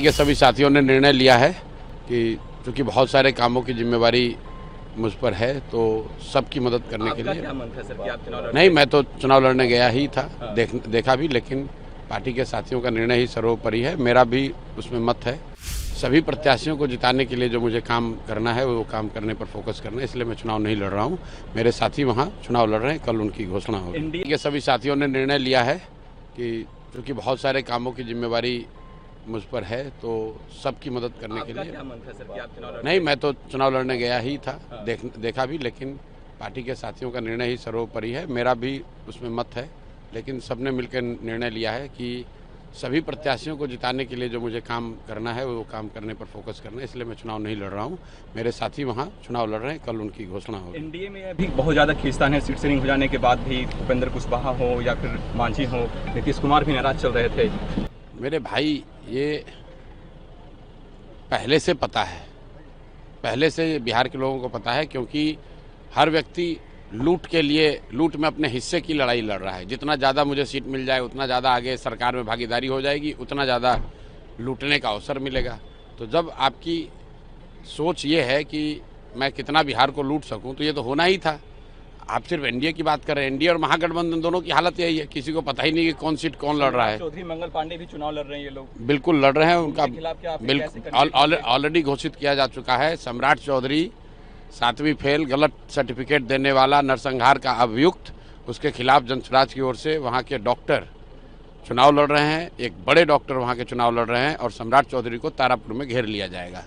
के सभी साथियों ने निर्णय लिया है कि चूंकि बहुत सारे कामों की जिम्मेवारी मुझ पर है, तो सबकी मदद करने के लिए। क्या मन था सर कि आप चुनाव लड़ नहीं, मैं तो चुनाव लड़ने गया ही था, हाँ। देखा भी, लेकिन पार्टी के साथियों का निर्णय ही सर्वोपरि है। मेरा भी उसमें मत है। सभी प्रत्याशियों को जिताने के लिए जो मुझे काम करना है वो काम करने पर फोकस करना है, इसलिए मैं चुनाव नहीं लड़ रहा हूँ। मेरे साथी वहाँ चुनाव लड़ रहे हैं, कल उनकी घोषणा होगी। के सभी साथियों ने निर्णय लिया है कि चूंकि बहुत सारे कामों की जिम्मेवारी मुझ पर है, तो सबकी मदद करने के लिए। क्या मन था सर कि आप चुनाव नहीं, मैं तो चुनाव लड़ने गया ही था, हाँ। देखा भी, लेकिन पार्टी के साथियों का निर्णय ही सर्वोपरि है। मेरा भी उसमें मत है, लेकिन सबने मिलकर निर्णय लिया है कि सभी प्रत्याशियों को जिताने के लिए जो मुझे काम करना है वो काम करने पर फोकस करना है, इसलिए मैं चुनाव नहीं लड़ रहा हूँ। मेरे साथी वहाँ चुनाव लड़ रहे हैं, कल उनकी घोषणा होगी। एनडीए में अभी बहुत ज़्यादा खींचतान है, सीट शेयरिंग हो जाने के बाद भी उपेंद्र कुशवाहा हो या फिर मांझी हो, नीतीश कुमार भी नाराज चल रहे थे। मेरे भाई, ये पहले से पता है, पहले से बिहार के लोगों को पता है, क्योंकि हर व्यक्ति लूट के लिए, लूट में अपने हिस्से की लड़ाई लड़ रहा है। जितना ज़्यादा मुझे सीट मिल जाए उतना ज़्यादा आगे सरकार में भागीदारी हो जाएगी, उतना ज़्यादा लूटने का अवसर मिलेगा। तो जब आपकी सोच ये है कि मैं कितना बिहार को लूट सकूं, तो ये तो होना ही था। आप सिर्फ एनडीए की बात कर रहे हैं, एनडीए और महागठबंधन दोनों की हालत यही है, किसी को पता ही नहीं कि कौन सीट कौन लड़ रहा है। चौधरी मंगल पांडे भी चुनाव लड़ रहे हैं, ये लोग बिल्कुल लड़ रहे हैं, उनका खिलाफ क्या बिल्कुल ऑलरेडी घोषित किया जा चुका है। सम्राट चौधरी 7वीं फेल, गलत सर्टिफिकेट देने वाला, नरसंहार का अभियुक्त, उसके खिलाफ जनसुराज की ओर से वहाँ के डॉक्टर चुनाव लड़ रहे हैं। एक बड़े डॉक्टर वहाँ के चुनाव लड़ रहे हैं और सम्राट चौधरी को तारापुर में घेर लिया जाएगा।